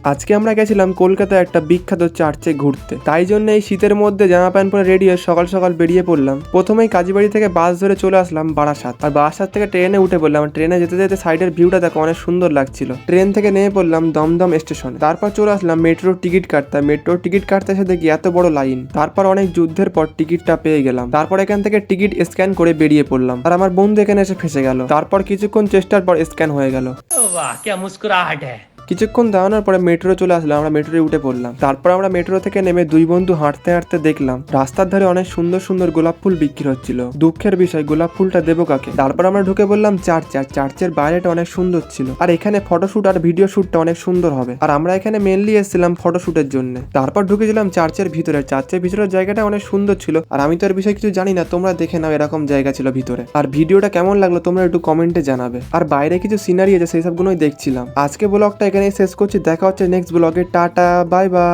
আজকে আমরা গেছিলাম কলকাতায় একটা বিখ্যাত চার্চে ঘুরতে, তাই জন্য এই শীতের মধ্যে জামা প্যান্ট পরে রেডি হয়ে সকাল সকাল বেরিয়ে পড়লাম। প্রথমেই কাজীবাড়ি থেকে বাস ধরে চলে আসলাম বারাসাত, আর বারাসাত থেকে ট্রেনে উঠে পড়লাম। ট্রেনে যেতে যেতে সাইডের ভিউটা দেখো অনেক সুন্দর লাগছিল। ট্রেন থেকে নেমে পড়লাম দমদম স্টেশনে, তারপর চলে আসলাম মেট্রোর টিকিট কাটতে। মেট্রোর টিকিট কাটতে এসে দেখি এত বড় লাইন, তারপর অনেক যুদ্ধের পর টিকিটটা পেয়ে গেলাম। তারপর এখান থেকে টিকিট স্ক্যান করে বেরিয়ে পড়লাম, আর আমার বন্ধু এখানে এসে ফেসে গেল। তারপর কিছুক্ষণ চেষ্টার পর স্ক্যান হয়ে গেল। वाह क्या मुस्कुराहट है। কিছুক্ষণ দাঁড়ানোর পরে মেট্রো চলে আসলাম, আমরা মেট্রোতে উঠে পড়লাম। তারপর আমরা মেট্রো থেকে নেমে দুই বন্ধু হাঁটতে হাঁটতে দেখলাম রাস্তার ধারে অনেক সুন্দর সুন্দর গোলাপ ফুল বিক্রি হচ্ছিল। দুঃখের বিষয় গোলাপ ফুলটা দেবো কাকে। তারপর আমরা ঢুকে বললাম চার্চের বাইরেটা অনেক সুন্দর ছিল, আর এখানে ফটোশুট আর ভিডিও শুটটা অনেক সুন্দর হবে, আর আমরা এখানে মেনলি এসেছিলাম ফটোশুটের জন্য। তারপর ঢুকেছিলাম চার্চের ভিতরের জায়গাটা অনেক সুন্দর ছিল, আর আমি তো এর বিষয়ে কিছু জানি না, তোমরা দেখে নাও এরকম জায়গা ছিল ভিতরে। আর ভিডিওটা কেমন লাগলো তোমরা একটু কমেন্টে জানাবে। আর বাইরে কিছু সিনারি আছে সেই সবগুলোই দেখছিলাম। আজকে ব্লগটা এখানেই শেষ করছি, দেখা হচ্ছে নেক্সট ব্লগে। Tata, bye bye.